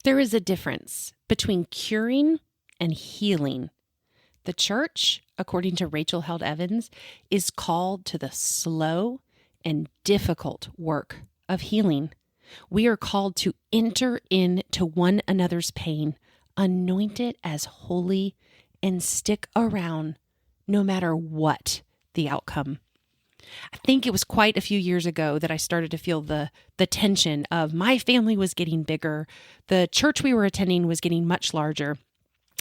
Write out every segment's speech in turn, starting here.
There is a difference between curing and healing. The church, according to Rachel Held Evans, is called to the slow and difficult work of healing. We are called to enter into one another's pain, anoint it as holy, and stick around no matter what the outcome. I think it was quite a few years ago that I started to feel the tension of my family was getting bigger. The church we were attending was getting much larger.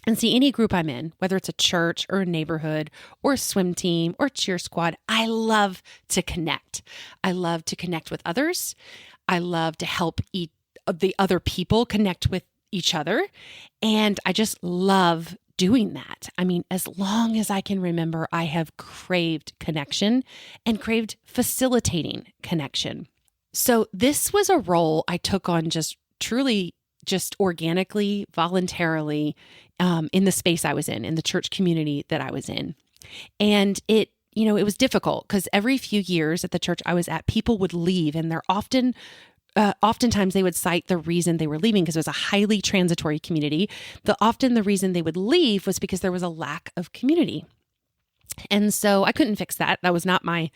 And see, any group I'm in, whether it's a church or a neighborhood or a swim team or a cheer squad, I love to connect. I love to connect with others. I love to help the other people connect with each other. And I just love doing that. I mean, as long as I can remember, I have craved connection and craved facilitating connection. So this was a role I took on just organically, voluntarily, in the space I was in the church community that I was in. And it was difficult because every few years at the church I was at, people would leave, and they're oftentimes they would cite the reason they were leaving because it was a highly transitory community. Often the reason they would leave was because there was a lack of community. And so I couldn't fix that. That was not mine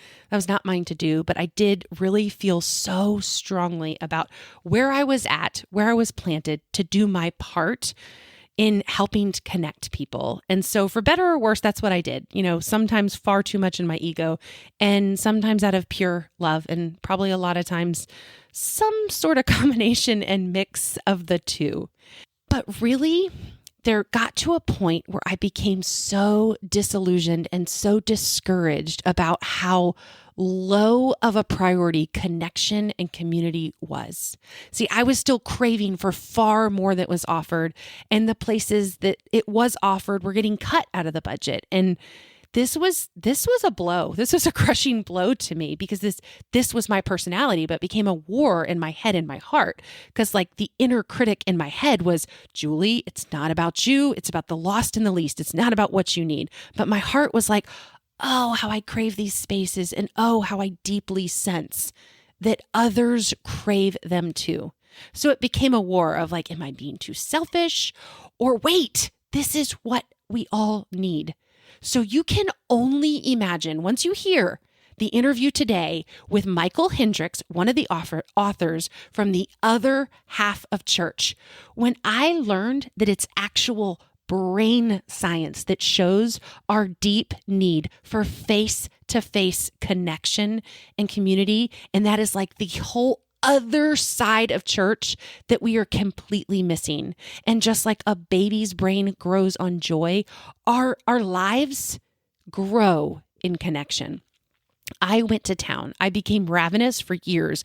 to do, but I did really feel so strongly about where I was at, where I was planted to do my part in helping to connect people. And so for better or worse, that's what I did. Sometimes far too much in my ego, and sometimes out of pure love, and probably a lot of times some sort of combination and mix of the two. But really, there got to a point where I became so disillusioned and so discouraged about how low of a priority connection and community was. See, I was still craving for far more that was offered, and the places that it was offered were getting cut out of the budget. And this was a blow. This was a crushing blow to me because this was my personality, but became a war in my head and my heart. Because like the inner critic in my head was, Julie, it's not about you. It's about the lost and the least. It's not about what you need. But my heart was like, oh, how I crave these spaces, and oh, how I deeply sense that others crave them too. So it became a war of like, am I being too selfish? Or wait, this is what we all need. So you can only imagine, once you hear the interview today with Michel Hendricks, one of the authors from the other half of church, when I learned that it's actual brain science that shows our deep need for face-to-face connection and community, and that is like the whole other side of church that we are completely missing. And just like a baby's brain grows on joy, our lives grow in connection. I went to town. I became ravenous for years,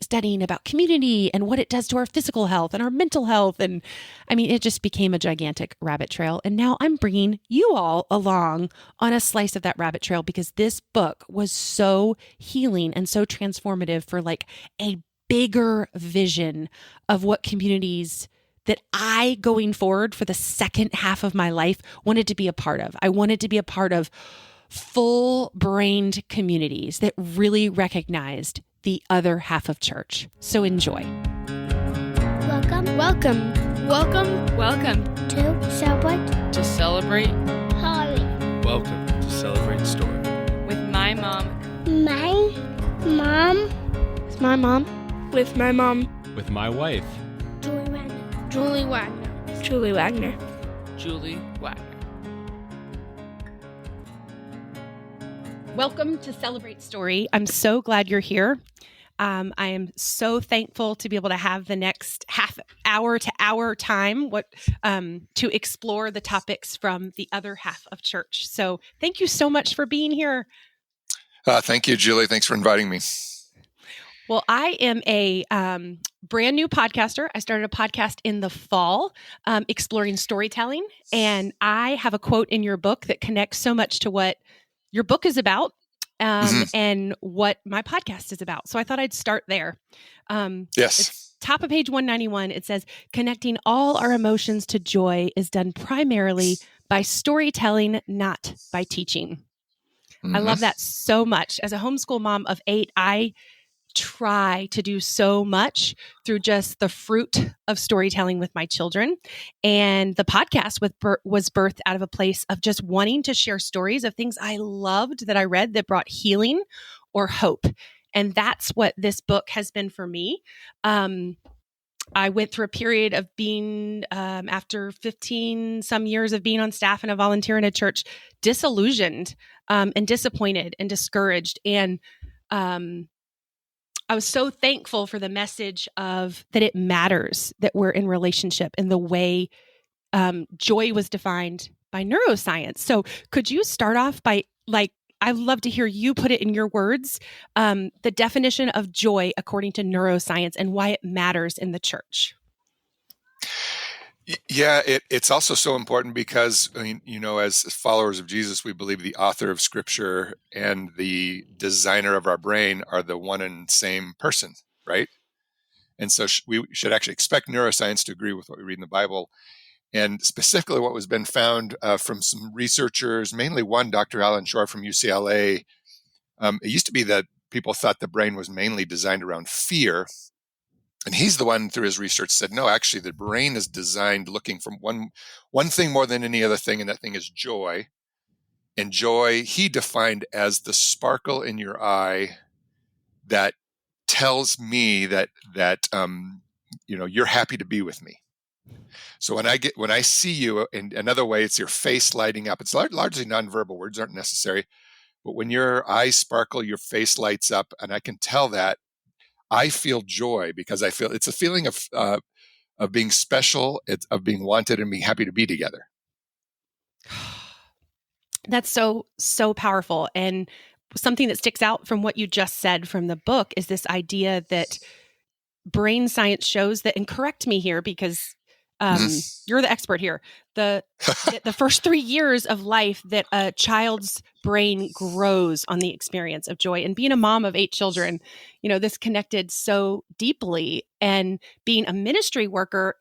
studying about community and what it does to our physical health and our mental health. And I mean, it just became a gigantic rabbit trail. And now I'm bringing you all along on a slice of that rabbit trail because this book was so healing and so transformative for like a bigger vision of what communities that I, going forward for the second half of my life, wanted to be a part of. I wanted to be a part of full-brained communities that really recognized the other half of church. So enjoy. Welcome To Celebrate Holly. Welcome to Celebrate Story. with my mom. My mom, It's my mom. With my mom. With my wife. Julie Wagner. Julie Wagner. Julie Wagner. Welcome to Celebrate Story. I'm so glad you're here. I am so thankful to be able to have the next half hour to hour time to explore the topics from the other half of church. So thank you so much for being here. Thank you, Julie. Thanks for inviting me. Well, I am a brand new podcaster. I started a podcast in the fall, exploring storytelling. And I have a quote in your book that connects so much to what your book is about and what my podcast is about. So I thought I'd start there. Yes. It's top of page 191. It says, connecting all our emotions to joy is done primarily by storytelling, not by teaching. I love that so much. As a homeschool mom of 8, I try to do so much through just the fruit of storytelling with my children. And the podcast was birthed out of a place of just wanting to share stories of things I loved that I read that brought healing or hope. And that's what this book has been for me. I went through a period of being, after 15 some years of being on staff and a volunteer in a church, disillusioned and disappointed and discouraged. And I was so thankful for the message of that it matters that we're in relationship and the way joy was defined by neuroscience. So could you start off by, I'd love to hear you put it in your words, the definition of joy according to neuroscience and why it matters in the church. Yeah, it's also so important because, as followers of Jesus, we believe the author of Scripture and the designer of our brain are the one and same person, right? And so we should actually expect neuroscience to agree with what we read in the Bible. And specifically what was been found from some researchers, mainly one, Dr. Alan Shore from UCLA, it used to be that people thought the brain was mainly designed around fear. And he's the one, through his research, said, no, actually, the brain is designed looking for one thing more than any other thing, and that thing is joy. And joy, he defined as the sparkle in your eye that tells me that you're happy to be with me. So when I see you, in another way, it's your face lighting up. It's largely nonverbal. Words aren't necessary. But when your eyes sparkle, your face lights up, and I can tell that. I feel joy because I feel it's a feeling of being special, of being wanted and being happy to be together. That's so powerful. And something that sticks out from what you just said from the book is this idea that brain science shows that, and correct me here because you're the expert here, the first 3 years of life that a child's brain grows on the experience of joy. And being a mom of 8 children, this connected so deeply. And being a ministry worker,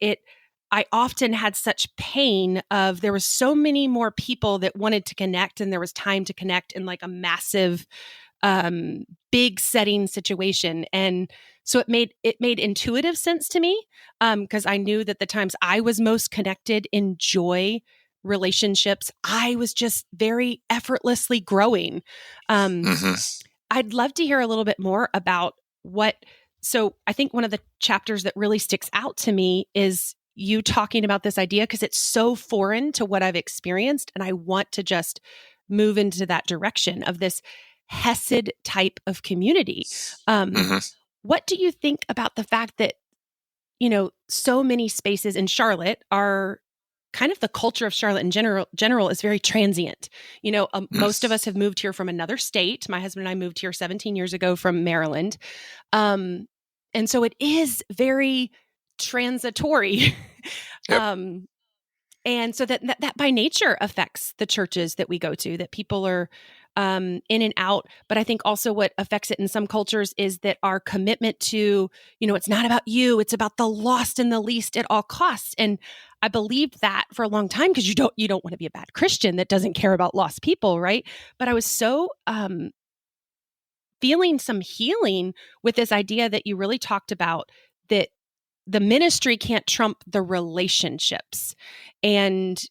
I often had such pain of there was so many more people that wanted to connect, and there was time to connect in like a massive, big setting situation. And so it made intuitive sense to me because I knew that the times I was most connected in joy relationships, I was just very effortlessly growing. I'd love to hear a little bit more about so I think one of the chapters that really sticks out to me is you talking about this idea because it's so foreign to what I've experienced. And I want to just move into that direction of this Hesed type of community. What do you think about the fact that, so many spaces in Charlotte are kind of the culture of Charlotte in general is very transient. Most of us have moved here from another state. My husband and I moved here 17 years ago from Maryland. And so it is very transitory. Yep. And so that by nature affects the churches that we go to, that people are in and out. But I think also what affects it in some cultures is that our commitment to, it's not about you, it's about the lost and the least at all costs. And I believed that for a long time because you don't want to be a bad Christian that doesn't care about lost people, right? But I was so feeling some healing with this idea that you really talked about, that the ministry can't trump the relationships. And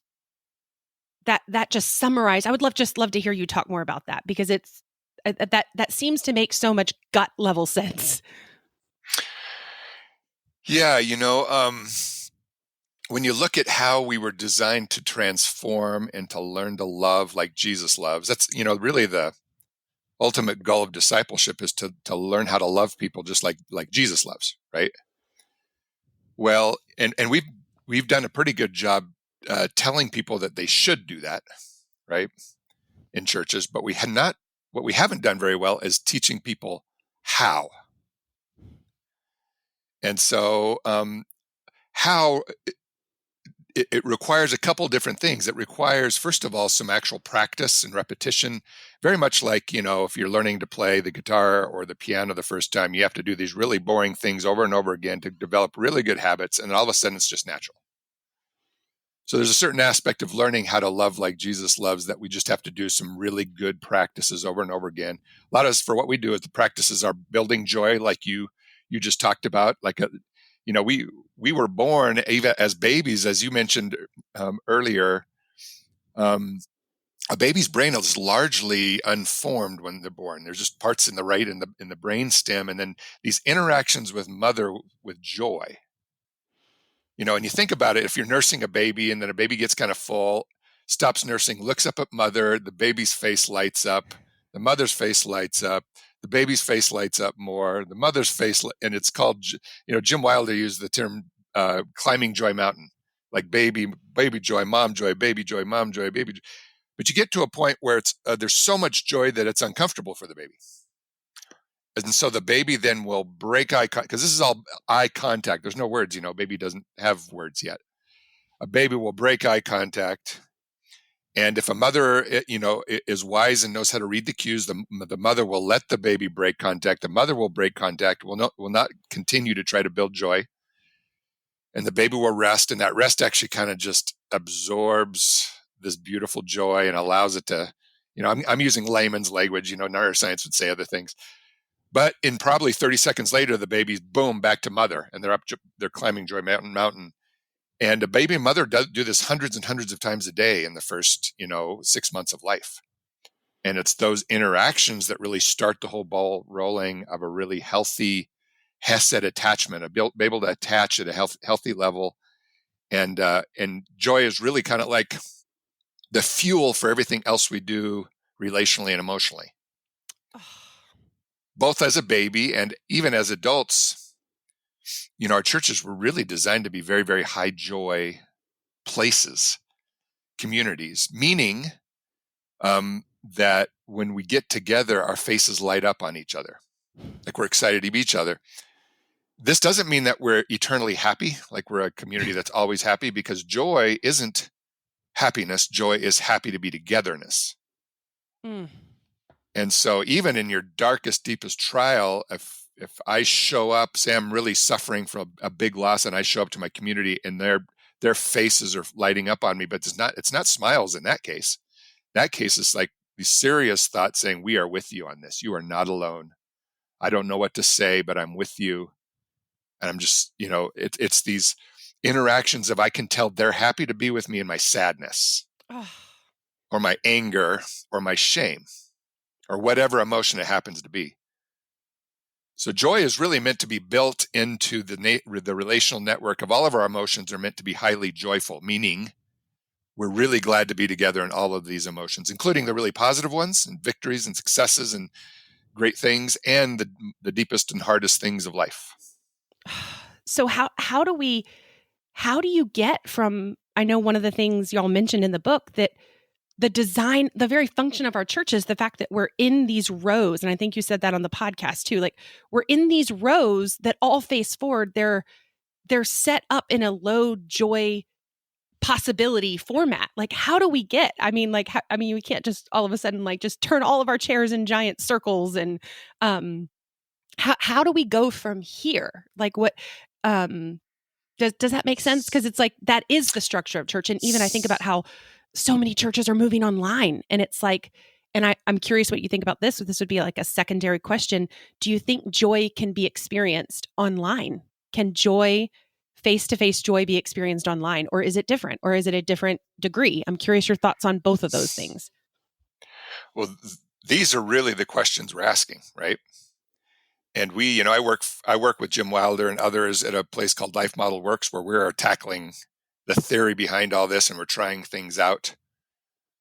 that just summarized, I would love to hear you talk more about that because it's that seems to make so much gut level sense. Yeah, when you look at how we were designed to transform and to learn to love like Jesus loves, that's, really the ultimate goal of discipleship is to learn how to love people just like Jesus loves, right? Well, and we've done a pretty good job telling people that they should do that, right, in churches. But what we haven't done very well is teaching people how. And so how it requires a couple different things. It requires, first of all, some actual practice and repetition, very much like, if you're learning to play the guitar or the piano the first time, you have to do these really boring things over and over again to develop really good habits. And then all of a sudden it's just natural. So there's a certain aspect of learning how to love like Jesus loves that we just have to do some really good practices over and over again. A lot of us, for what we do, the practices are building joy, like you just talked about. Like we were born even as babies, as you mentioned earlier. A baby's brain is largely unformed when they're born. There's just parts in the right in the brain stem, and then these interactions with mother with joy. And you think about it, if you're nursing a baby and then a baby gets kind of full, stops nursing, looks up at mother, the baby's face lights up, the mother's face lights up, the baby's face lights up more, the mother's face, and it's called, Jim Wilder used the term climbing joy mountain, like baby joy, mom joy, baby joy, mom joy, baby joy. But you get to a point where it's there's so much joy that it's uncomfortable for the baby. And so the baby then will break eye contact, because this is all eye contact. There's no words, baby doesn't have words yet. A baby will break eye contact. And if a mother, is wise and knows how to read the cues, the mother will let the baby break contact. The mother will break contact, will not continue to try to build joy. And the baby will rest. And that rest actually kind of just absorbs this beautiful joy and allows it to, I'm using layman's language, neuroscience would say other things. But in probably 30 seconds later, the baby's boom, back to mother, and they're climbing Joy Mountain. And a baby and mother do this hundreds and hundreds of times a day in the first, 6 months of life. And it's those interactions that really start the whole ball rolling of a really healthy Hesed attachment, be able to attach at a healthy level. And joy is really kind of like the fuel for everything else we do relationally and emotionally. Both as a baby and even as adults, our churches were really designed to be very, very high joy places, communities, meaning that when we get together, our faces light up on each other, like we're excited to be each other. This doesn't mean that we're eternally happy, like we're a community that's always happy, because joy isn't happiness. Joy is happy to be togetherness. Mm. And so even in your darkest, deepest trial, if I show up, say I'm really suffering from a big loss, and I show up to my community and their faces are lighting up on me, but it's not smiles in that case. That case is like the serious thought saying, we are with you on this. You are not alone. I don't know what to say, but I'm with you. And I'm just, it's these interactions of I can tell they're happy to be with me in my sadness or my anger or my shame, or whatever emotion it happens to be. So joy is really meant to be built into the relational network of all of our emotions are meant to be highly joyful, meaning we're really glad to be together in all of these emotions, including the really positive ones and victories and successes and great things, and the deepest and hardest things of life. So how do you get from, I know one of the things y'all mentioned in the book that the design, the very function of our church is the fact that we're in these rows. And I think you said that on the podcast too. Like we're in these rows that all face forward. They're set up in a low joy possibility format. Like how do we get, we can't just all of a sudden like just turn all of our chairs in giant circles. And how do we go from here? Like what, does that make sense? Because it's like, that is the structure of church. And even I think about how so many churches are moving online, and it's like, and I'm curious what you think about this. So this would be like a secondary question. Do you think joy can be experienced online? Can joy, face-to-face joy, be experienced online, or is it different, or is it a different degree? I'm curious your thoughts on both of those things. Well, these are really the questions we're asking, right? And I work with Jim Wilder and others at a place called Life Model Works, where we're tackling the theory behind all this, and we're trying things out.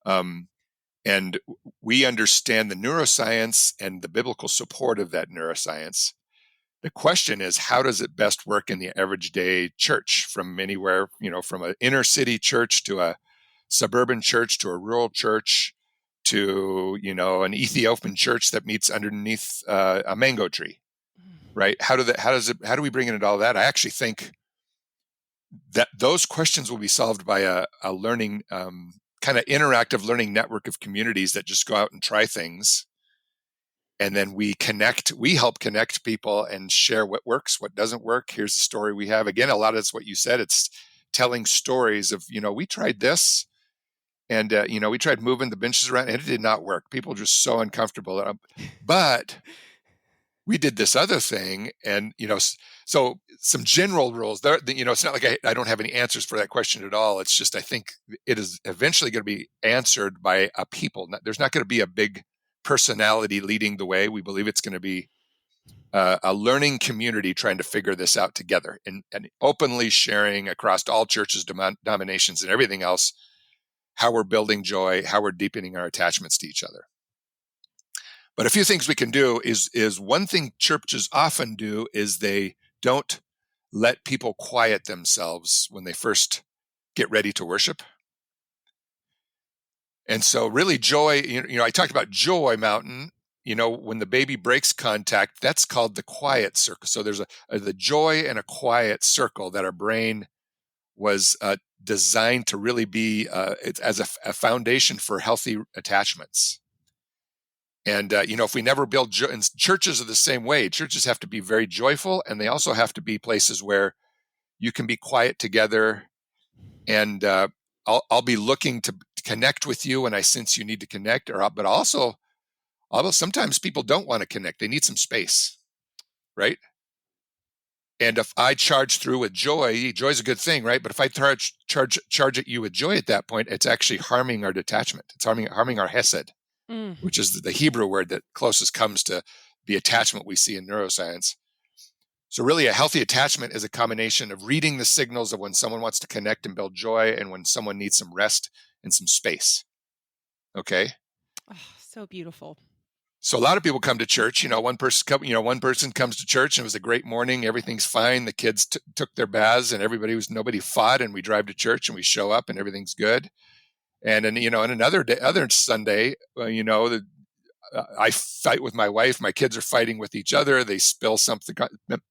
And we understand the neuroscience and the biblical support of that neuroscience. The question is, how does it best work in the average day church, from anywhere, from an inner city church to a suburban church to a rural church to, an Ethiopian church that meets underneath a mango tree, right? How do we bring in all that? I actually think that those questions will be solved by a learning, kind of interactive learning network of communities that just go out and try things. And then we help connect people and share what works, what doesn't work. Here's the story we have. Again, a lot of it's what you said. It's telling stories of, we tried this, and we tried moving the benches around, and it did not work. People were just so uncomfortable. But we did this other thing, and so some general rules. There, it's not like I don't have any answers for that question at all. It's just I think it is eventually going to be answered by a people. There's not going to be a big personality leading the way. We believe it's going to be a learning community trying to figure this out together, and openly sharing across all churches, denominations, and everything else how we're building joy, how we're deepening our attachments to each other. But a few things we can do is one thing churches often do is they don't let people quiet themselves when they first get ready to worship. And so really joy, I talked about joy mountain, when the baby breaks contact, that's called the quiet circle. So there's the joy and a quiet circle that our brain was designed to really be as a foundation for healthy attachments. And, if we never build joy, and churches are the same way. Churches have to be very joyful, and they also have to be places where you can be quiet together. And I'll be looking to connect with you when I sense you need to connect. But also, although sometimes people don't want to connect, they need some space, right? And if I charge through with joy is a good thing, right? But if I charge at you with joy at that point, it's actually harming our detachment. It's harming our hesed, which is the Hebrew word that closest comes to the attachment we see in neuroscience. So really a healthy attachment is a combination of reading the signals of when someone wants to connect and build joy and when someone needs some rest and some space. Okay? Oh, so beautiful. So a lot of people come to church. One person comes to church and it was a great morning. Everything's fine. The kids took their baths and nobody fought. And we drive to church and we show up and everything's good. And then and another day, other Sunday, I fight with my wife. My kids are fighting with each other. They spill something,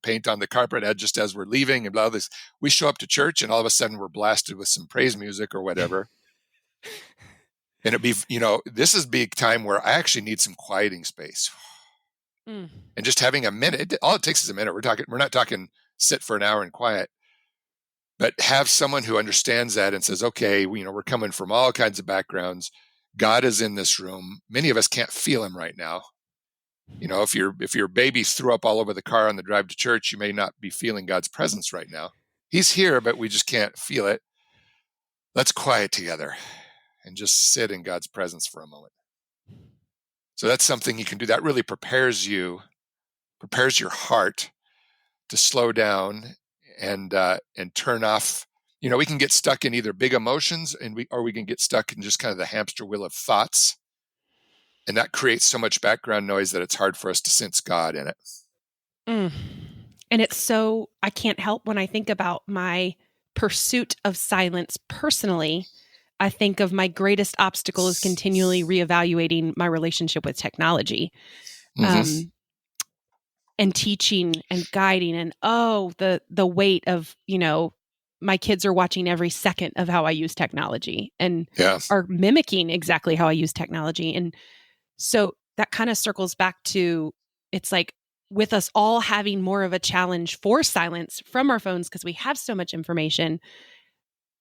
paint on the carpet just as we're leaving, and blah, this. We show up to church, and all of a sudden we're blasted with some praise music or whatever. And it'd be, this is a big time where I actually need some quieting space. And just having a minute, all it takes is a minute. We're not talking sit for an hour and quiet, but have someone who understands that and says, okay, we're coming from all kinds of backgrounds. God is in this room. Many of us can't feel him right now. If your baby threw up all over the car on the drive to church, you may not be feeling God's presence right now. He's here, but we just can't feel it. Let's quiet together and just sit in God's presence for a moment. So that's something you can do. That really prepares your heart to slow down and turn off. We can get stuck in either big emotions or we can get stuck in just kind of the hamster wheel of thoughts. And that creates so much background noise that it's hard for us to sense God in it. And it's so, I can't help when I think about my pursuit of silence personally, I think of my greatest obstacle is continually reevaluating my relationship with technology. And teaching and guiding and the weight of, my kids are watching every second of how I use technology and are mimicking exactly how I use technology. And so that kind of circles back to, it's like with us all having more of a challenge for silence from our phones because we have so much information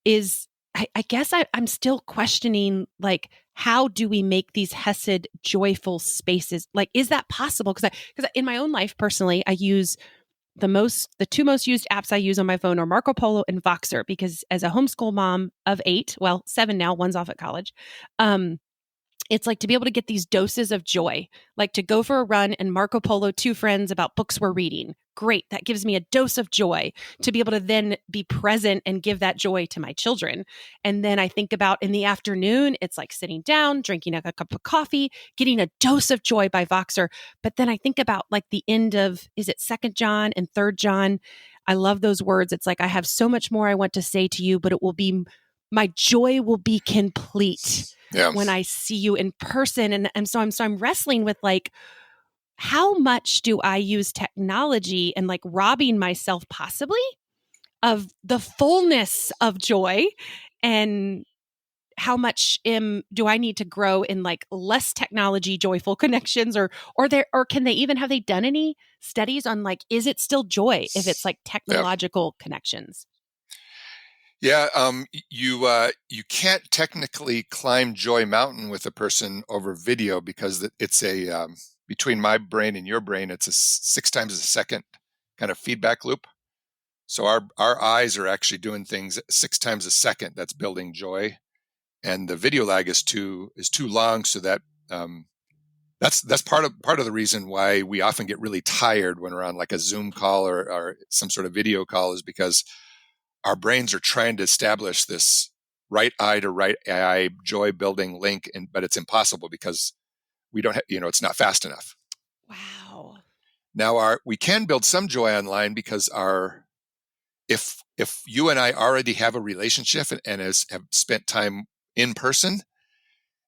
is, I guess I'm still questioning, like, how do we make these Hesed joyful spaces? Like, is that possible? Because in my own life, personally, I use the two most used apps I use on my phone are Marco Polo and Voxer, because as a homeschool mom of 8, well, 7 now, one's off at college, it's like to be able to get these doses of joy, like to go for a run and Marco Polo 2 friends about books we're reading. Great. That gives me a dose of joy to be able to then be present and give that joy to my children. And then I think about in the afternoon, it's like sitting down, drinking a cup of coffee, getting a dose of joy by Voxer. But then I think about like the end of, is it 2nd John and 3rd John? I love those words. It's like, I have so much more I want to say to you, but it will be, my joy will be complete when I see you in person. And so I'm wrestling with like, how much do I use technology and like robbing myself possibly of the fullness of joy, and how much do I need to grow in like less technology joyful connections, or can they done any studies on like, is it still joy if it's like technological connections? Yeah, you can't technically climb Joy Mountain with a person over video because it's a between my brain and your brain, it's a 6 times a second kind of feedback loop. So our eyes are actually doing things 6 times a second. That's building joy, and the video lag is too long. So that that's part of the reason why we often get really tired when we're on like a Zoom call or some sort of video call, is because our brains are trying to establish this right eye to right eye joy building link, but it's impossible because we don't have, it's not fast enough. Wow. Now we can build some joy online because if you and I already have a relationship and have spent time in person,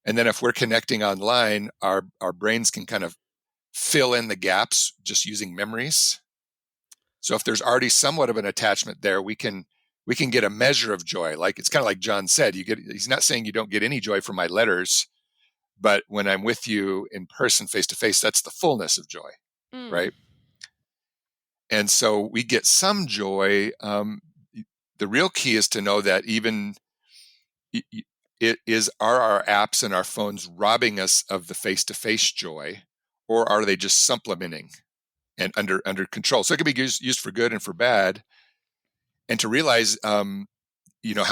and then if we're connecting online, our brains can kind of fill in the gaps just using memories. So if there's already somewhat of an attachment there, we can get a measure of joy. Like, it's kind of like John said, he's not saying you don't get any joy from my letters, but when I'm with you in person, face to face, that's the fullness of joy, right? And so we get some joy. The real key is to know that even are our apps and our phones robbing us of the face to face joy, or are they just supplementing and under control? So it can be used for good and for bad. And to realize, how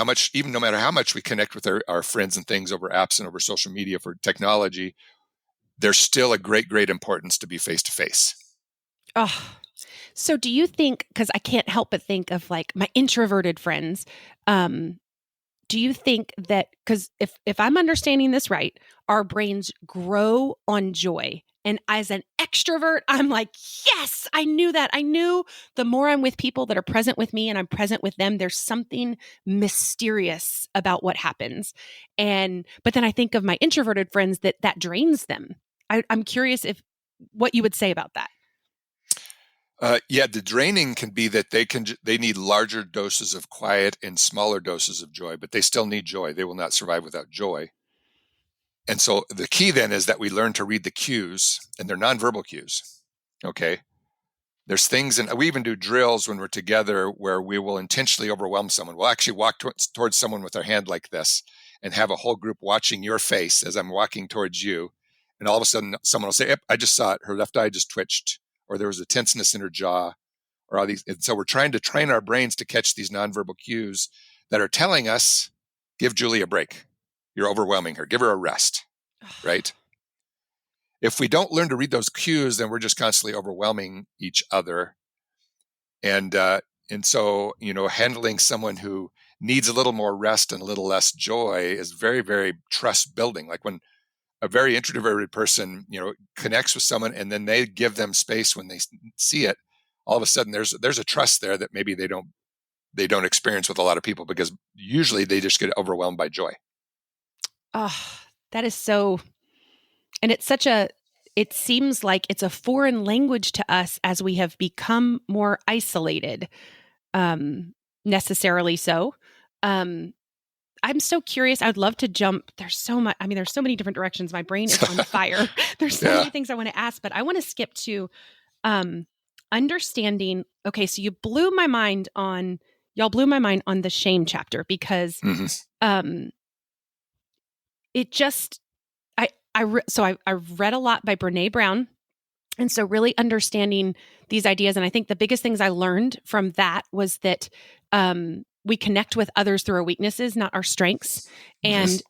much, even no matter how much we connect with our friends and things over apps and over social media for technology, there's still a great, great importance to be face to face. Oh, so do you think, because I can't help but think of like my introverted friends, do you think that, because if I'm understanding this right, our brains grow on joy. And as an extrovert, I'm like, yes, I knew that. I knew the more I'm with people that are present with me and I'm present with them, there's something mysterious about what happens. But then I think of my introverted friends that drains them. I'm curious what you would say about that. The draining can be that they need larger doses of quiet and smaller doses of joy, but they still need joy. They will not survive without joy. And so the key then is that we learn to read the cues, and they're nonverbal cues. Okay. There's things, and we even do drills when we're together where we will intentionally overwhelm someone. We'll actually walk towards someone with our hand like this and have a whole group watching your face as I'm walking towards you. And all of a sudden someone will say, "Yep, I just saw it. Her left eye just twitched," or there was a tenseness in her jaw, or all these. And so we're trying to train our brains to catch these nonverbal cues that are telling us, give Julie a break. You're overwhelming her. Give her a rest, right? If we don't learn to read those cues, then we're just constantly overwhelming each other. And so, handling someone who needs a little more rest and a little less joy is very, very trust building. Like when a very introverted person, connects with someone and then they give them space when they see it, all of a sudden there's a trust there that maybe they don't experience with a lot of people, because usually they just get overwhelmed by joy. Oh, that is so, and it seems like it's a foreign language to us as we have become more isolated, necessarily so. I'm so curious. I would love to jump. There's so much. I mean, there's so many different directions. My brain is on fire. There's so many things I want to ask, but I want to skip to understanding. Okay, so y'all blew my mind on the shame chapter, because it just, I read a lot by Brene Brown. And so really understanding these ideas. And I think the biggest things I learned from that was that we connect with others through our weaknesses, not our strengths. And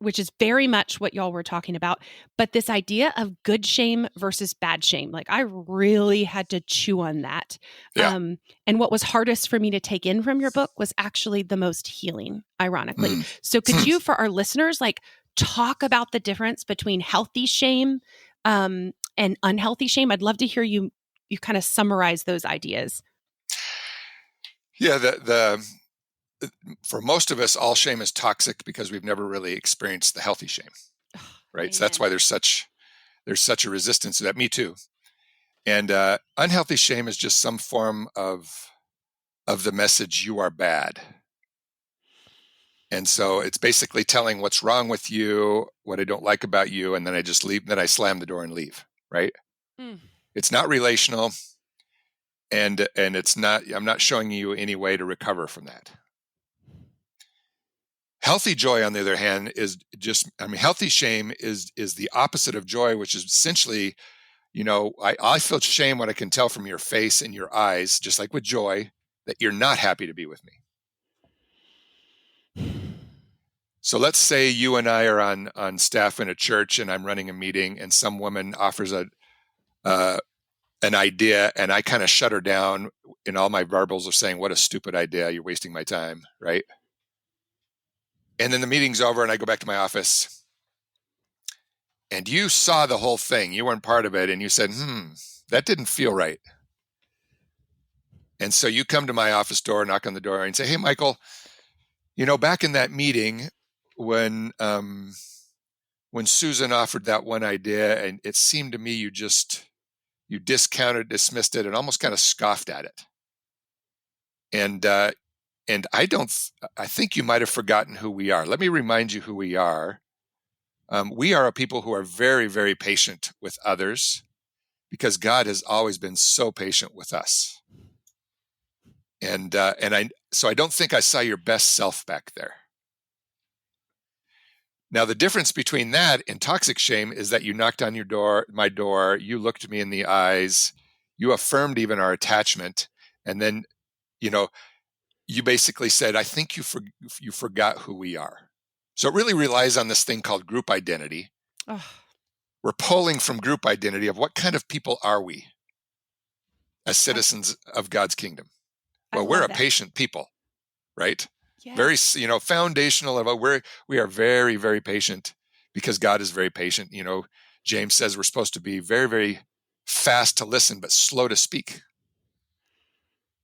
which is very much what y'all were talking about. But this idea of good shame versus bad shame, like I really had to chew on that. Yeah. And what was hardest for me to take in from your book was actually the most healing, ironically. So could you, for our listeners, like talk about the difference between healthy shame and unhealthy shame? I'd love to hear you kind of summarize those ideas. Yeah, for most of us, all shame is toxic because we've never really experienced the healthy shame, right? Amen. So that's why there's such a resistance to that. Me too. And unhealthy shame is just some form of the message, you are bad. And so it's basically telling what's wrong with you, what I don't like about you, and then I just leave. Then I slam the door and leave, right? It's not relational, and it's not. I'm not showing you any way to recover from that. Healthy joy, on the other hand, is healthy shame is the opposite of joy, which is essentially, I feel shame when I can tell from your face and your eyes, just like with joy, that you're not happy to be with me. So let's say you and I are on staff in a church, and I'm running a meeting, and some woman offers an idea, and I kind of shut her down, and all my verbals are saying, "What a stupid idea! You're wasting my time," right? And then the meeting's over, and I go back to my office, and you saw the whole thing. You weren't part of it, and you said, that didn't feel right. And so you come to my office door, knock on the door, and say, "Hey, Michael, back in that meeting when Susan offered that one idea, and it seemed to me you discounted, dismissed it, and almost kind of scoffed at it. And I think you might have forgotten who we are. Let me remind you who we are. We are a people who are very, very patient with others because God has always been so patient with us. So I don't think I saw your best self back there. Now, the difference between that and toxic shame is that you knocked on my door, you looked me in the eyes, you affirmed even our attachment, and then, you basically said, "I think you forgot who we are." So it really relies on this thing called group identity. Oh. We're pulling from group identity of what kind of people are we as citizens of God's kingdom? Well, we're a patient people, right? Yes. Very, foundational of we are very, very patient because God is very patient. James says we're supposed to be very, very fast to listen, but slow to speak,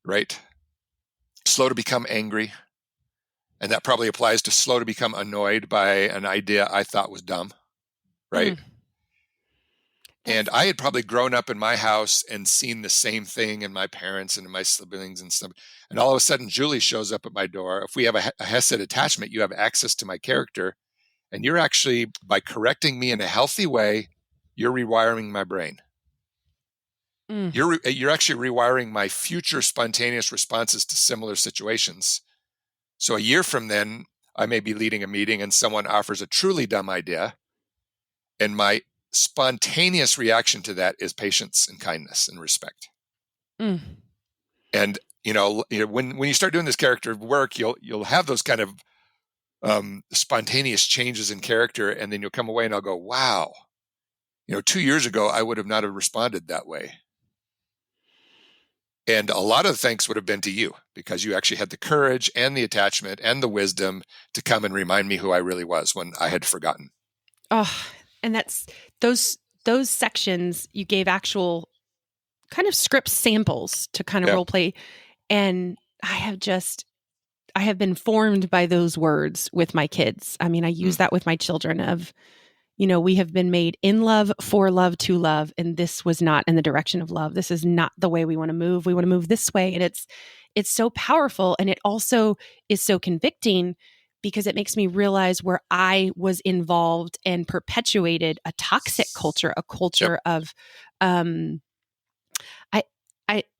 right? Slow to become angry. And that probably applies to slow to become annoyed by an idea I thought was dumb, right? And I had probably grown up in my house and seen the same thing in my parents and in my siblings and stuff. And all of a sudden, Julie shows up at my door. If we have a Hesed attachment, you have access to my character. And you're actually, by correcting me in a healthy way, you're rewiring my brain. You're actually rewiring my future spontaneous responses to similar situations. So a year from then, I may be leading a meeting and someone offers a truly dumb idea. And my spontaneous reaction to that is patience and kindness and respect. And when you start doing this character work, you'll have those kind of spontaneous changes in character, and then you'll come away and I'll go, "Wow, 2 years ago I would have not have responded that way." And a lot of the thanks would have been to you because you actually had the courage and the attachment and the wisdom to come and remind me who I really was when I had forgotten. Oh, and that's those sections you gave actual kind of script samples to kind of role play. And I have been formed by those words with my kids. I mean, I use that with my children of, we have been made in love, for love, to love. And this was not in the direction of love. This is not the way we want to move. We want to move this way. And it's so powerful. And it also is so convicting because it makes me realize where I was involved and perpetuated a toxic culture, a culture of, and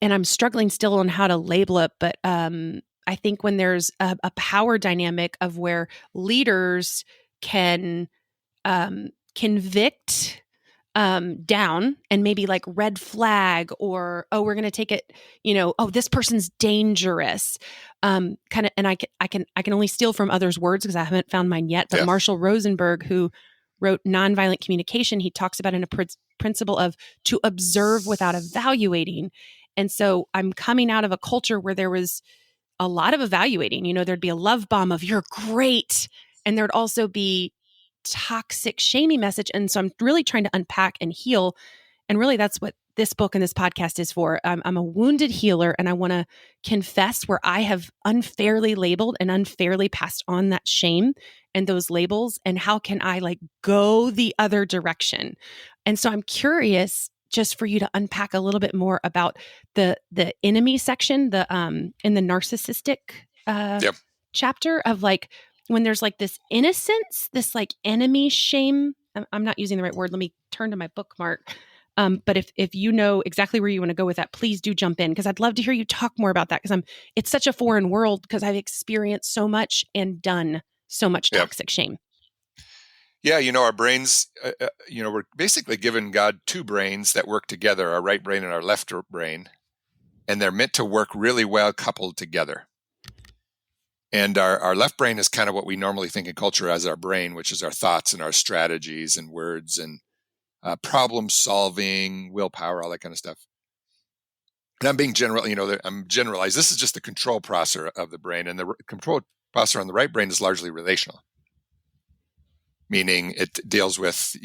I'm struggling still on how to label it, but I think when there's a power dynamic of where leaders can convict down and maybe like red flag or, oh, we're going to take it, oh, this person's dangerous. Kind of, and I can only steal from others' words because I haven't found mine yet. But Marshall Rosenberg, who wrote Nonviolent Communication, he talks about in a principle of to observe without evaluating. And so I'm coming out of a culture where there was a lot of evaluating. There'd be a love bomb of "you're great," and there'd also be toxic, shamey message. And so I'm really trying to unpack and heal. And really that's what this book and this podcast is for. I'm a wounded healer, and I want to confess where I have unfairly labeled and unfairly passed on that shame and those labels. And how can I go the other direction? And so I'm curious just for you to unpack a little bit more about the enemy section, in the narcissistic chapter of when there's this innocence, this enemy shame. I'm not using the right word. Let me turn to my bookmark. But if you know exactly where you want to go with that, please do jump in because I'd love to hear you talk more about that because it's such a foreign world because I've experienced so much and done so much Yeah. toxic shame. Yeah, our brains, we're basically given God two brains that work together, our right brain and our left brain, and they're meant to work really well coupled together. And our left brain is kind of what we normally think in culture as our brain, which is our thoughts and our strategies and words and problem solving, willpower, all that kind of stuff. And I'm being general, I'm generalized. This is just the control processor of the brain, and the control processor on the right brain is largely relational, meaning it deals with,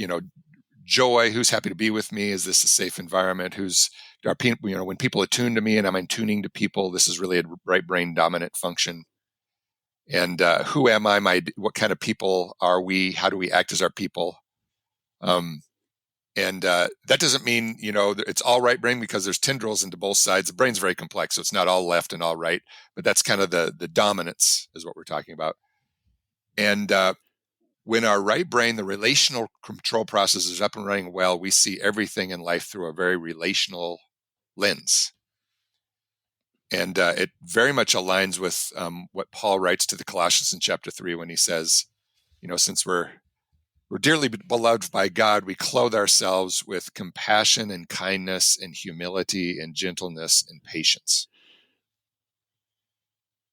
joy. Who's happy to be with me? Is this a safe environment? When people attune to me and I'm attuning to people, this is really a right brain dominant function. And who am I? What kind of people are we? How do we act as our people? And that doesn't mean, it's all right brain, because there's tendrils into both sides. The brain's very complex, so it's not all left and all right, but that's kind of the dominance is what we're talking about. And when our right brain, the relational control process is up and running well, we see everything in life through a very relational lens. And it very much aligns with what Paul writes to the Colossians in chapter 3 when he says, since we're dearly beloved by God, we clothe ourselves with compassion and kindness and humility and gentleness and patience.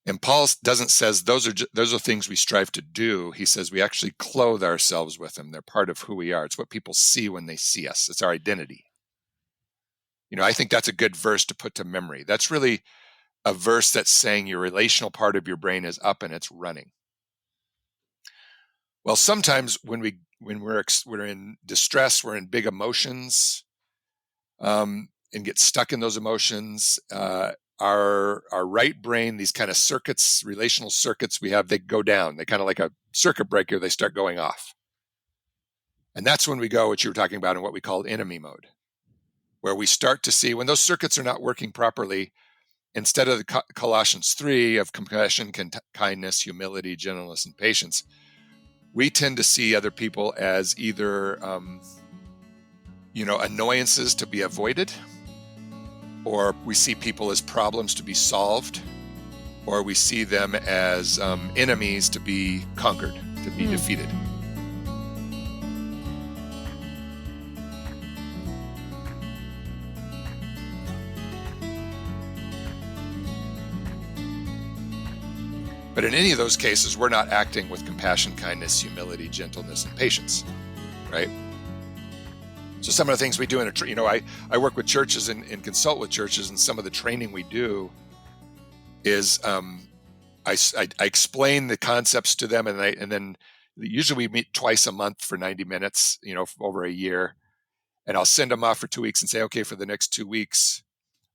And Paul doesn't says those are things we strive to do. He says we actually clothe ourselves with them. They're part of who we are. It's what people see when they see us. It's our identity. I think that's a good verse to put to memory. That's really a verse that's saying your relational part of your brain is up and it's running. Well, sometimes when we're in distress, we're in big emotions, and get stuck in those emotions. Our right brain, these kind of circuits, relational circuits we have, they go down. They kind of like a circuit breaker. They start going off, and that's when we go, what you were talking about, in what we call enemy mode, where we start to see when those circuits are not working properly. Instead of the Colossians 3 of compassion, kindness, humility, gentleness, and patience, we tend to see other people as either, annoyances to be avoided, or we see people as problems to be solved, or we see them as enemies to be conquered, to be defeated. But in any of those cases, we're not acting with compassion, kindness, humility, gentleness, and patience, right? So some of the things we do I work with churches and consult with churches, and some of the training we do is I explain the concepts to them, and then usually we meet twice a month for 90 minutes, for over a year, and I'll send them off for 2 weeks and say, okay, for the next 2 weeks,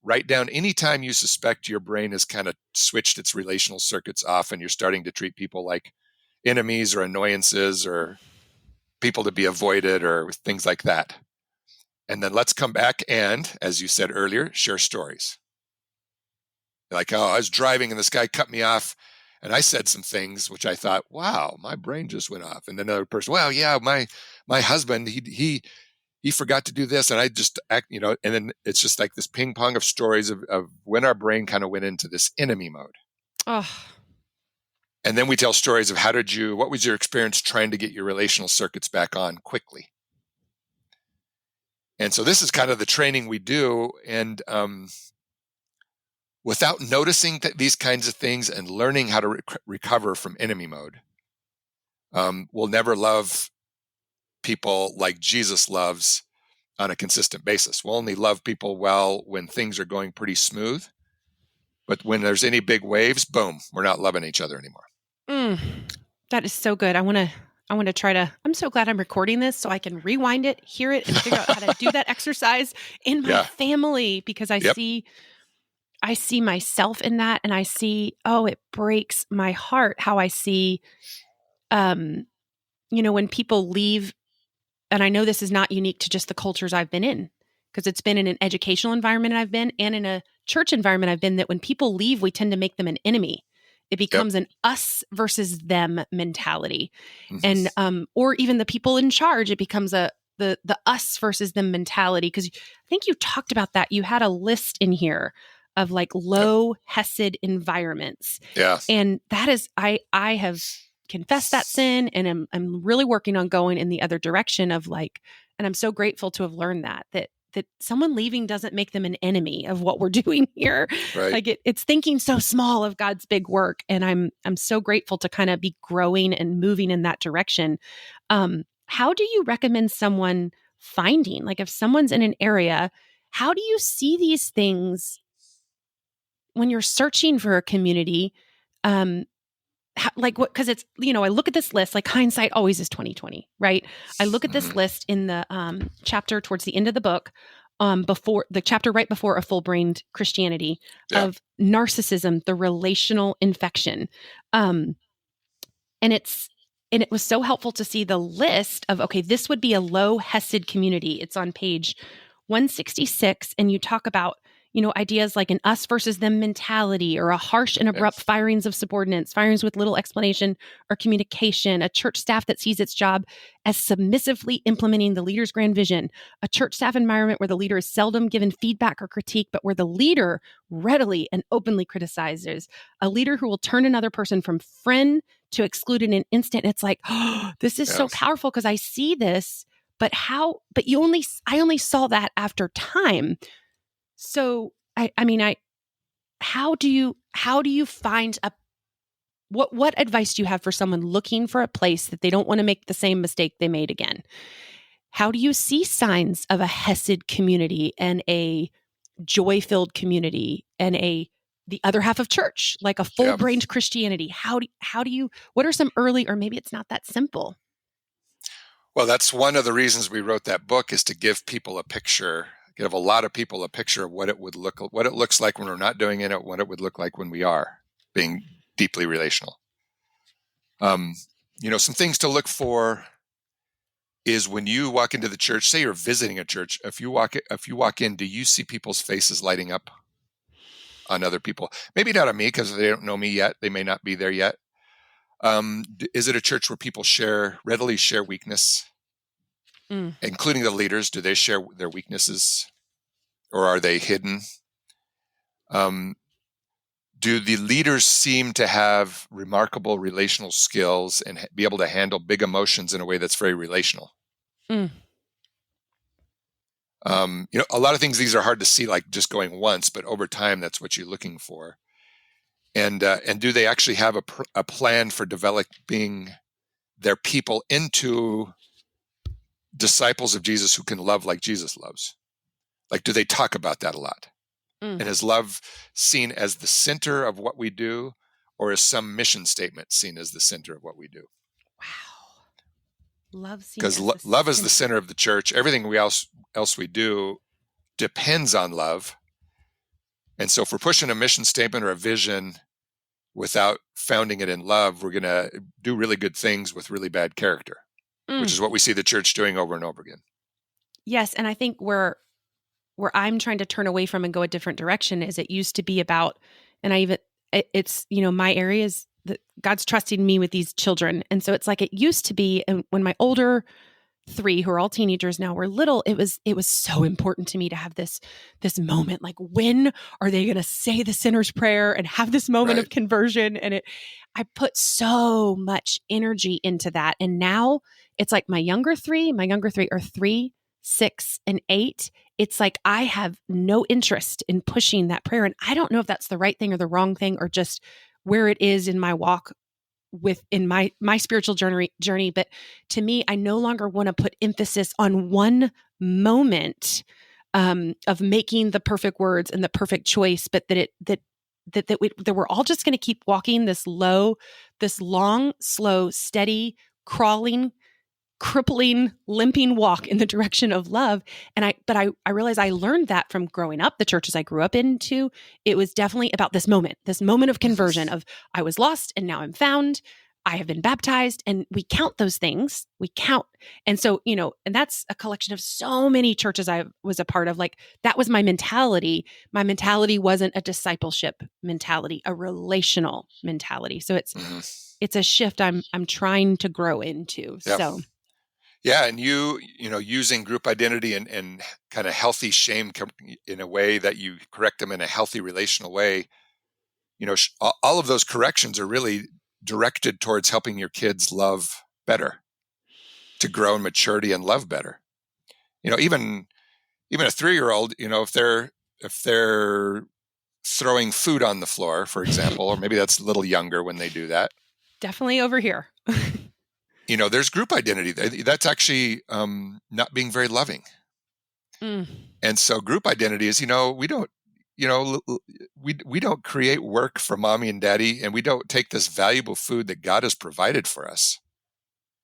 write down any time you suspect your brain has kind of switched its relational circuits off and you're starting to treat people like enemies or annoyances or people to be avoided or things like that. And then let's come back and, as you said earlier, share stories. Like, I was driving and this guy cut me off and I said some things which I thought, wow, my brain just went off. And then another person, well, yeah, my husband, he forgot to do this, and I just act, and then it's just like this ping pong of stories of when our brain kind of went into this enemy mode. Oh. And then we tell stories of what was your experience trying to get your relational circuits back on quickly? And so this is kind of the training we do. And without noticing these kinds of things and learning how to recover from enemy mode, we'll never love people like Jesus loves on a consistent basis. We'll only love people well when things are going pretty smooth. But when there's any big waves, boom, we're not loving each other anymore. That is so good. I want to try to, I'm so glad I'm recording this so I can rewind it, hear it, and figure out how to do that exercise in my family, because I see myself in that, and I see, it breaks my heart how I see, when people leave. And I know this is not unique to just the cultures I've been in, because it's been in an educational environment I've been and in a church environment I've been, that when people leave, we tend to make them an enemy. It becomes an us versus them mentality. Mm-hmm. And, or even the people in charge, it becomes the us versus them mentality. Because I think you talked about that. You had a list in here of like low Hesed environments. Yeah. And that is, I have confessed that sin, and I'm really working on going in the other direction of like, and I'm so grateful to have learned that someone leaving doesn't make them an enemy of what we're doing here. Right. Like it's thinking so small of God's big work. And I'm so grateful to kind of be growing and moving in that direction. How do you recommend someone finding, like if someone's in an area, how do you see these things when you're searching for a community? Like what, because it's, I look at this list, like hindsight always is 2020, right? I look at this list in the chapter towards the end of the book, before the chapter right before A Full-Brained Christianity, of narcissism, the relational infection. And it was so helpful to see the list of, okay, this would be a low Hesed community. It's on page 166. And you talk about, ideas like an us versus them mentality, or a harsh and abrupt firings of subordinates, firings with little explanation or communication, a church staff that sees its job as submissively implementing the leader's grand vision, a church staff environment where the leader is seldom given feedback or critique, but where the leader readily and openly criticizes, a leader who will turn another person from friend to exclude in an instant. And it's like, oh, this is so powerful because I see this, but I only saw that after time. So how do you find what advice do you have for someone looking for a place that they don't want to make the same mistake they made again? How do you see signs of a Hesed community and a joy-filled community and the other half of church, like a full-brained Christianity? What are some early, or maybe it's not that simple? Well, that's one of the reasons we wrote that book, is to give people a picture, give a lot of people a picture of what it looks like when we're not doing it, what it would look like when we are being deeply relational. Some things to look for is when you walk into the church, say you're visiting a church, if you walk in, do you see people's faces lighting up on other people? Maybe not on me because they don't know me yet. They may not be there yet. Is it a church where people readily share weakness, including the leaders? Do they share their weaknesses, or are they hidden? Do the leaders seem to have remarkable relational skills and be able to handle big emotions in a way that's very relational? A lot of things, these are hard to see, like just going once, but over time, that's what you're looking for. And do they actually have a plan for developing their people into disciples of Jesus who can love like Jesus loves? Like, do they talk about that a lot? And is love seen as the center of what we do, or is some mission statement seen as the center of what we do? Wow. Because love is the center of the church. Everything else we do depends on love. And so if we're pushing a mission statement or a vision without founding it in love, we're going to do really good things with really bad character, which is what we see the church doing over and over again. Yes. And I think where I'm trying to turn away from and go a different direction is, it used to be about, and it's, my area is that God's trusting me with these children. And so it's like, it used to be, and when my older three, who are all teenagers now, were little, it was so important to me to have this moment, like, when are they going to say the sinner's prayer and have this moment of conversion? And I put so much energy into that. And now it's like my younger three are 3, 6, and 8. It's like, I have no interest in pushing that prayer. And I don't know if that's the right thing or the wrong thing, or just where it is in my walk in my spiritual journey. But to me, I no longer want to put emphasis on one moment of making the perfect words and the perfect choice, but that we're all just going to keep walking this long, slow, steady, crawling, crippling, limping walk in the direction of love. And I realized I learned that from growing up, the churches I grew up into. It was definitely about this moment of conversion, of I was lost and now I'm found. I have been baptized, and we count those things. And so, and that's a collection of so many churches I was a part of. Like, that was my mentality. My mentality wasn't a discipleship mentality, a relational mentality. So it's a shift I'm trying to grow into. Yep. So. Yeah, and using group identity and kind of healthy shame in a way that you correct them in a healthy relational way. All of those corrections are really directed towards helping your kids love better, to grow in maturity and love better. Even a 3-year-old, if they're throwing food on the floor, for example, or maybe that's a little younger when they do that. Definitely over here. There's group identity. That's actually not being very loving. And so group identity is, we don't create work for mommy and daddy, and we don't take this valuable food that God has provided for us.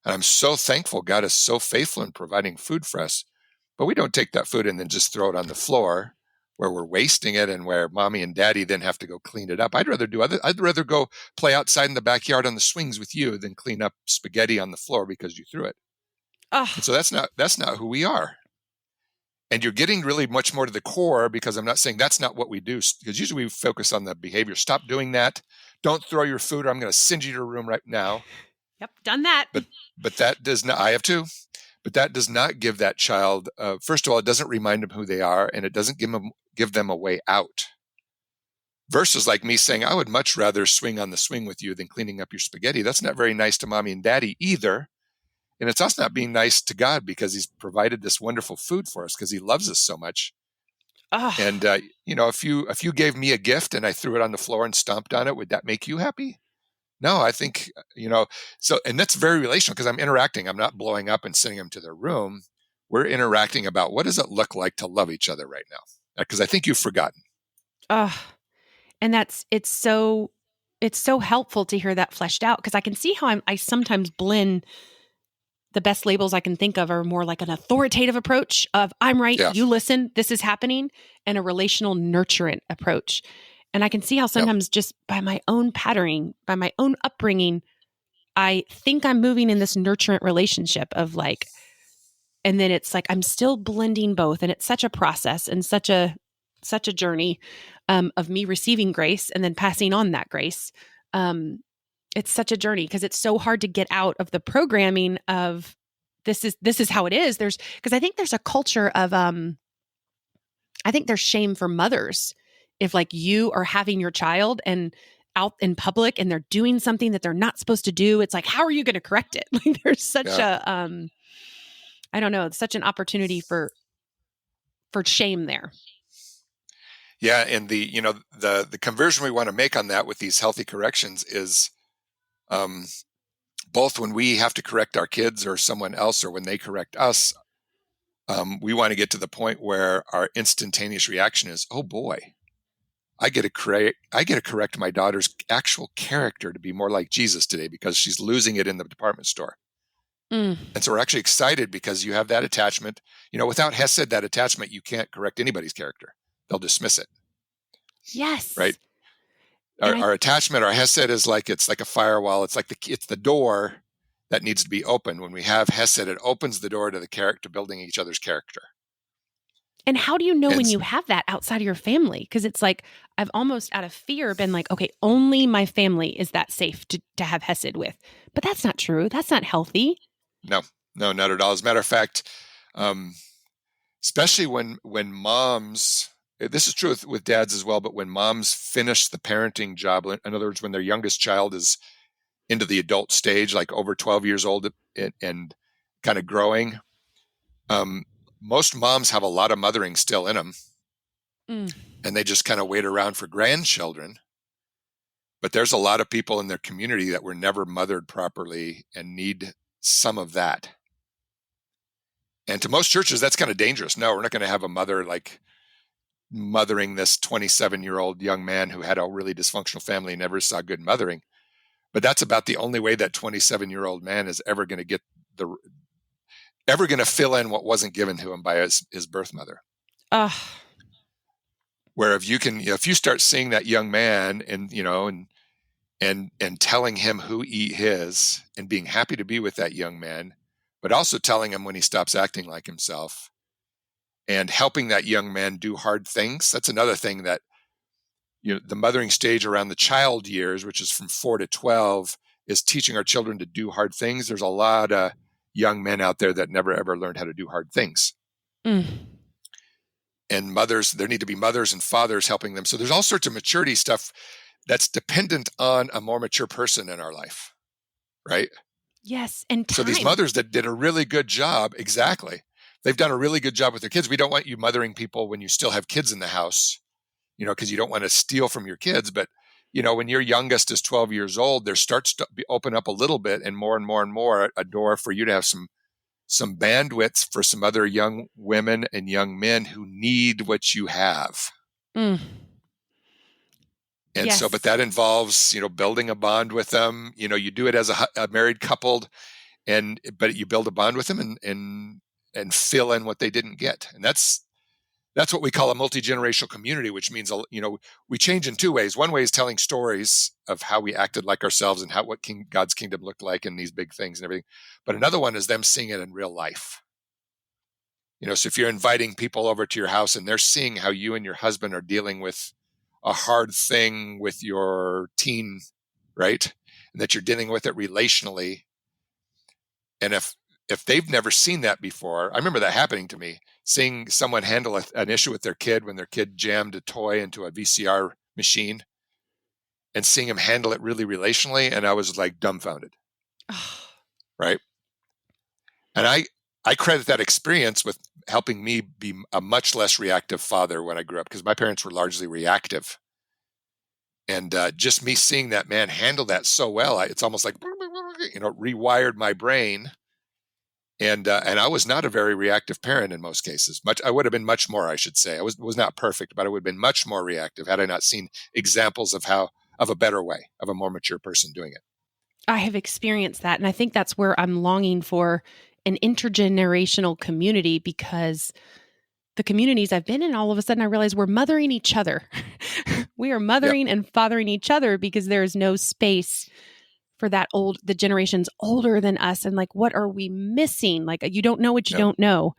And I'm so thankful God is so faithful in providing food for us, but we don't take that food and then just throw it on the floor where we're wasting it and where mommy and daddy then have to go clean it up. I'd rather go play outside in the backyard on the swings with you than clean up spaghetti on the floor because you threw it. And so that's not who we are. And you're getting really much more to the core, because I'm not saying that's not what we do, because usually we focus on the behavior. Stop doing that. Don't throw your food, or I'm going to send you to your room right now. Yep, done that. But that does not, I have too, but that does not give that child, first of all, it doesn't remind them who they are, and it doesn't give them a way out. Versus like me saying, I would much rather swing on the swing with you than cleaning up your spaghetti. That's not very nice to mommy and daddy either. And it's us not being nice to God, because he's provided this wonderful food for us because he loves us so much. And, if you gave me a gift and I threw it on the floor and stomped on it, would that make you happy? No, I think, and that's very relational, because I'm interacting. I'm not blowing up and sending them to their room. We're interacting about what does it look like to love each other right now? Because I think you've forgotten. And it's so helpful to hear that fleshed out, because I can see how I sometimes blend. The best labels I can think of are more like an authoritative approach of I'm right, you listen, this is happening, and a relational nurturant approach. And I can see how sometimes just by my own patterning, by my own upbringing, I think I'm moving in this nurturant relationship of like, and then it's like I'm still blending both. And it's such a process and such a journey of me receiving grace and then passing on that grace. It's such a journey, because it's so hard to get out of the programming of this is how it is. Because I think there's a culture of, I think there's shame for mothers if like you are having your child and out in public and they're doing something that they're not supposed to do. It's like, how are you going to correct it? Like there's such I don't know, such an opportunity for shame there. Yeah. And the conversion we want to make on that with these healthy corrections is, both when we have to correct our kids or someone else, or when they correct us, we want to get to the point where our instantaneous reaction is, oh boy, I get to correct my daughter's actual character to be more like Jesus today because she's losing it in the department store. And so we're actually excited because you have that attachment. Without Hesed, that attachment, you can't correct anybody's character. They'll dismiss it. Yes. Right. Our attachment, our Hesed is like, it's like a firewall. It's like it's the door that needs to be opened. When we have Hesed, it opens the door to the character, building each other's character. And how do you know when you have that outside of your family? Because it's like, I've almost out of fear been like, okay, only my family is that safe to have Hesed with. But that's not true. That's not healthy. No, not at all. As a matter of fact, especially when moms, this is true with dads as well, but when moms finish the parenting job, in other words, when their youngest child is into the adult stage, like over 12 years old and kind of growing, most moms have a lot of mothering still in them, and they just kind of wait around for grandchildren. But there's a lot of people in their community that were never mothered properly and need some of that. And to most churches, that's kind of dangerous. No, we're not going to have a mother like mothering this 27-year-old young man who had a really dysfunctional family and never saw good mothering. But that's about the only way that 27-year-old man is ever going to fill in what wasn't given to him by his birth mother. Where if you start seeing that young man and telling him who he is and being happy to be with that young man, but also telling him when he stops acting like himself and helping that young man do hard things. That's another thing that, the mothering stage around the child years, which is from 4 to 12, is teaching our children to do hard things. There's a lot of young men out there that never, ever learned how to do hard things. And mothers, there need to be mothers and fathers helping them. So there's all sorts of maturity stuff that's dependent on a more mature person in our life, right? Yes. And time. So these mothers that did a really good job, exactly. They've done a really good job with their kids. We don't want you mothering people when you still have kids in the house, because you don't want to steal from your kids. But, when your youngest is 12 years old, there starts to open up a little bit and more and more and more a door for you to have some bandwidth for some other young women and young men who need what you have. Mm. And Yes. so, but that involves, building a bond with them. You do it as a married couple, but you build a bond with them and fill in what they didn't get. And that's what we call a multi-generational community, which means, we change in two ways. One way is telling stories of how we acted like ourselves and what God's kingdom looked like in these big things and everything. But another one is them seeing it in real life. So if you're inviting people over to your house and they're seeing how you and your husband are dealing with a hard thing with your teen, right? And that you're dealing with it relationally. And if they've never seen that before, I remember that happening to me, seeing someone handle an issue with their kid when their kid jammed a toy into a VCR machine and seeing him handle it really relationally. And I was like dumbfounded. Right. And I credit that experience with helping me be a much less reactive father when I grew up, because my parents were largely reactive. And just me seeing that man handle that so well, it's almost like, rewired my brain. And I was not a very reactive parent in most cases. I would have been much more, I should say. I was not perfect, but I would have been much more reactive had I not seen examples of a better way, of a more mature person doing it. I have experienced that. And I think that's where I'm longing for an intergenerational community, because the communities I've been in, all of a sudden I realize we're mothering each other. We are mothering and fathering each other because there is no space for the generations older than us. And like, what are we missing? Like, you don't know what you don't know.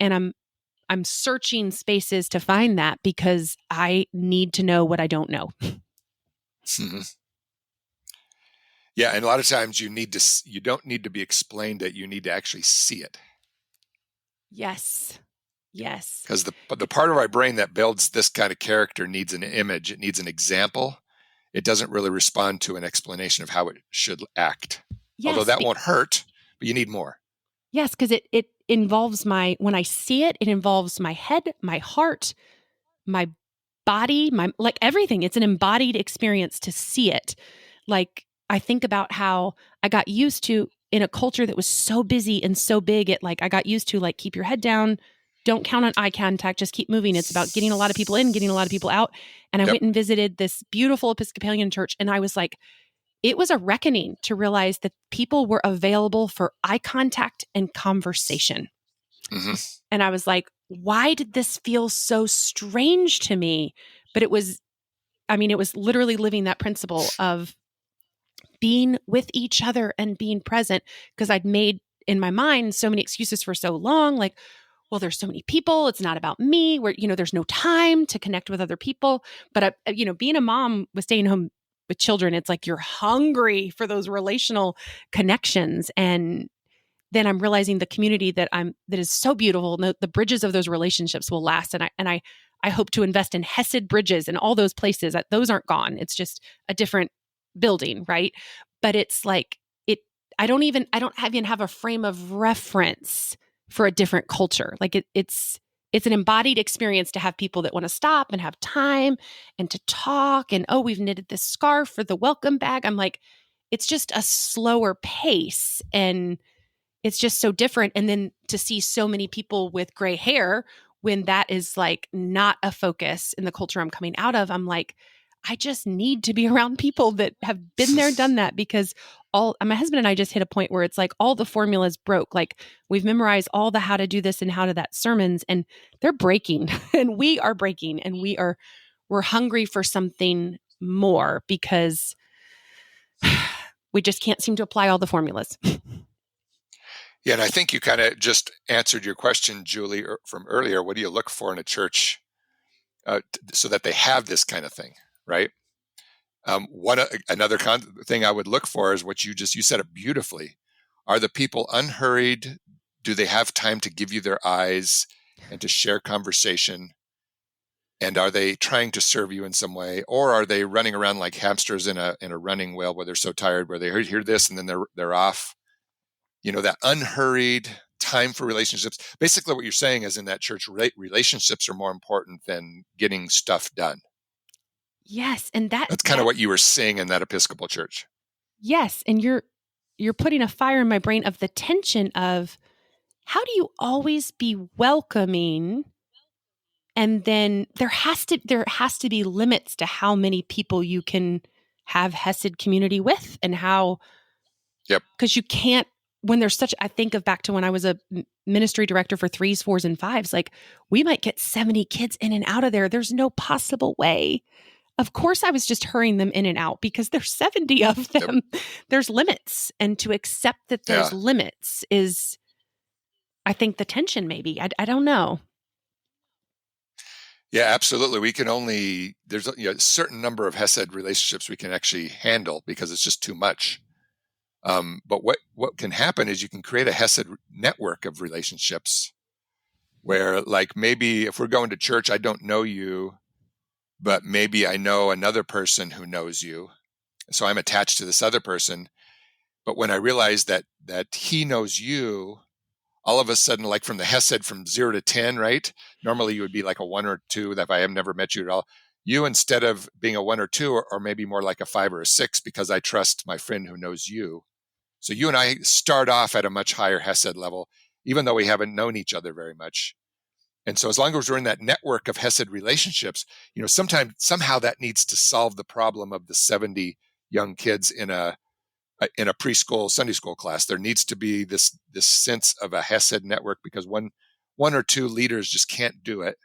And I'm searching spaces to find that, because I need to know what I don't know. Mm-hmm. Yeah. And a lot of times you don't need to be explained it. You need to actually see it. Yes. Yes. Because the part of our brain that builds this kind of character needs an image. It needs an example. It doesn't really respond to an explanation of how it should act. Yes, although that won't hurt, but you need more. Yes, because it involves when I see it, it involves my head, my heart, my body, like everything. It's an embodied experience to see it. Like, I think about how I got used to, in a culture that was so busy and so big, I got used to, like, keep your head down, don't count on eye contact, just keep moving. It's about getting a lot of people in, getting a lot of people out. And I went and visited this beautiful Episcopalian church, and I was like, it was a reckoning to realize that people were available for eye contact and conversation. Mm-hmm. And I was like, why did this feel so strange to me? But it was literally living that principle of being with each other and being present, because I'd made in my mind so many excuses for so long, like, well, there's so many people, it's not about me, where, there's no time to connect with other people. But, being a mom with staying home with children, it's like you're hungry for those relational connections. And then I'm realizing the community that is so beautiful, and the bridges of those relationships will last. And I hope to invest in Hesed bridges and all those places. Those aren't gone. It's just a different building, right? But it's like I don't even have a frame of reference for a different culture. Like it's an embodied experience to have people that want to stop and have time and to talk. And, oh, we've knitted this scarf for the welcome bag. I'm like, it's just a slower pace, and it's just so different. And then to see so many people with gray hair when that is like not a focus in the culture I'm coming out of, I'm like, I just need to be around people that have been there, done that, because my husband and I just hit a point where it's like all the formulas broke. Like, we've memorized all the how to do this and how to that sermons, and they're breaking and we are breaking, and we're hungry for something more, because we just can't seem to apply all the formulas. Yeah. And I think you kind of just answered your question, Julie, from earlier. What do you look for in a church so that they have this kind of thing? Right. Another thing I would look for is what you said it beautifully. Are the people unhurried? Do they have time to give you their eyes and to share conversation? And are they trying to serve you in some way, or are they running around like hamsters in a running wheel where they're so tired, where they hear this and then they're off? That unhurried time for relationships. Basically, what you're saying is in that church, relationships are more important than getting stuff done. Yes, and that's kind of what you were saying in that Episcopal church. Yes, and you're putting a fire in my brain of the tension of how do you always be welcoming, and then there has to be limits to how many people you can have Hesed community with, and how. Yep. Because you can't, when there's such. I think of back to when I was a ministry director for 3s, 4s, and 5s. Like, we might get 70 kids in and out of there. There's no possible way. Of course, I was just hurrying them in and out because there's 70 of them. Yep. There's limits. And to accept that there's limits is, I think, the tension maybe. I don't know. Yeah, absolutely. We can only, there's a certain number of Hesed relationships we can actually handle because it's just too much. But what can happen is you can create a Hesed network of relationships where, like, maybe if we're going to church, I don't know you, but maybe I know another person who knows you. So I'm attached to this other person. But when I realize that he knows you, all of a sudden, like from the Hesed from 0 to 10, right? Normally you would be like a 1 or 2, that if I have never met you at all. You, instead of being a 1 or 2, or maybe more like a 5 or a 6, because I trust my friend who knows you. So you and I start off at a much higher Hesed level, even though we haven't known each other very much. And so as long as we're in that network of Hesed relationships, somehow that needs to solve the problem of the 70 young kids in a preschool Sunday school class. There needs to be this sense of a Hesed network, because one or 2 leaders just can't do it.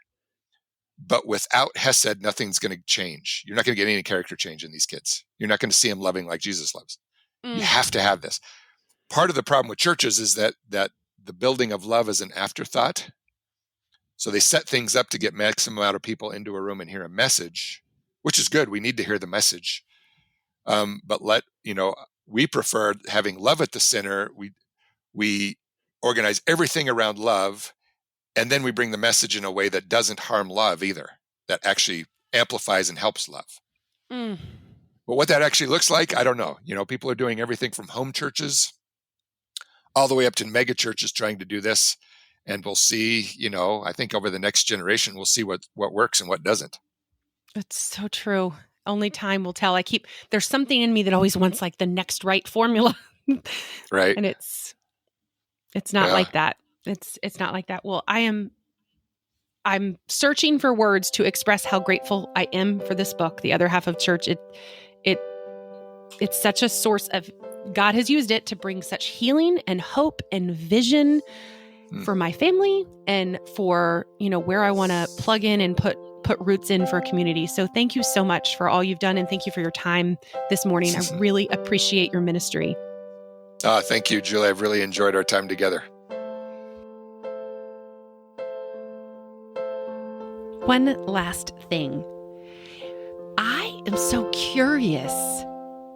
But without Hesed, nothing's going to change. You're not going to get any character change in these kids. You're not going to see them loving like Jesus loves. You have to have this. Part of the problem with churches is that the building of love is an afterthought. So they set things up to get maximum amount of people into a room and hear a message, which is good. We need to hear the message. But we prefer having love at the center. We organize everything around love, and then we bring the message in a way that doesn't harm love either, that actually amplifies and helps love. But what that actually looks like, I don't know. People are doing everything from home churches all the way up to mega churches trying to do this. And we'll see, I think over the next generation, we'll see what works and what doesn't. It's so true. Only time will tell. There's something in me that always wants like the next right formula. Right. And it's not like that. It's not like that. Well, I'm searching for words to express how grateful I am for this book, The Other Half of Church. It's such a source of, God has used it to bring such healing and hope and vision for my family and for, where I want to plug in and put roots in for a community. So thank you so much for all you've done. And thank you for your time this morning. I really appreciate your ministry. Thank you, Julie. I've really enjoyed our time together. One last thing. I am so curious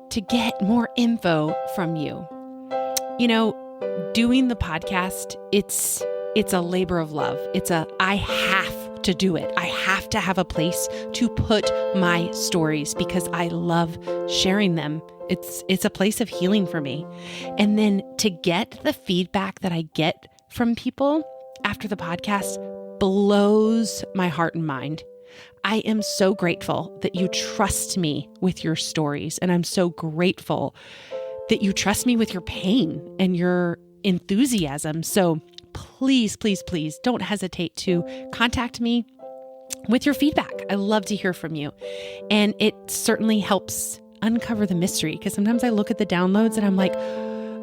to get more info from you. Doing the podcast, it's a labor of love. I have to do it. I have to have a place to put my stories because I love sharing them. It's a place of healing for me. And then to get the feedback that I get from people after the podcast blows my heart and mind. I am so grateful that you trust me with your stories. And I'm so grateful that you trust me with your pain and your enthusiasm. So please, please, please don't hesitate to contact me with your feedback. I love to hear from you. And it certainly helps uncover the mystery, because sometimes I look at the downloads and I'm like,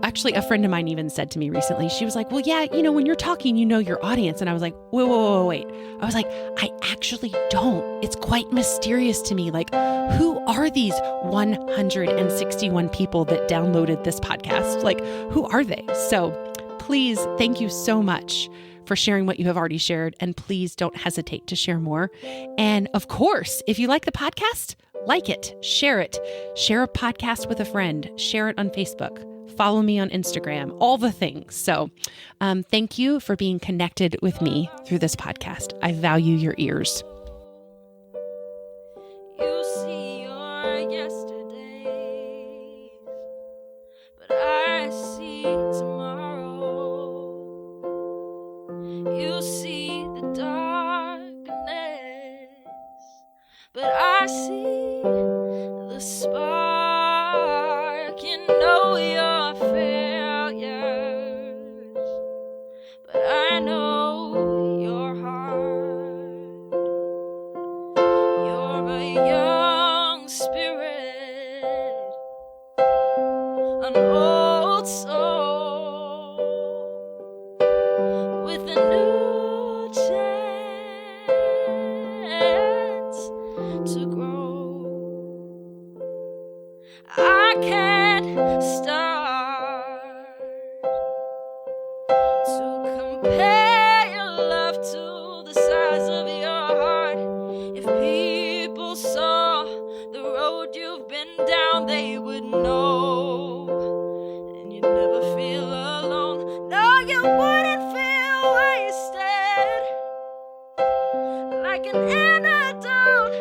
actually, a friend of mine even said to me recently, she was like, well, yeah, when you're talking, your audience. And I was like, wait. I was like, I actually don't. It's quite mysterious to me. Like, who are these 161 people that downloaded this podcast? Like, who are they? So please, thank you so much for sharing what you have already shared. And please don't hesitate to share more. And of course, if you like the podcast, like it, share a podcast with a friend, share it on Facebook. Follow me on Instagram, all the things. So thank you for being connected with me through this podcast. I value your ears. old soul with a new chance to grow. I can't start to compare your love to the size of your heart. If people saw the road you've been down, they would know, and you'd never feel alone. No, you wouldn't feel wasted, like an antidote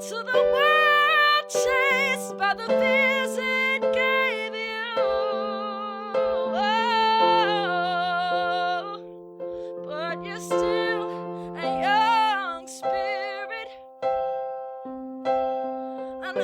to the world chased by the fears it gave you. Oh, but you're still a young spirit, an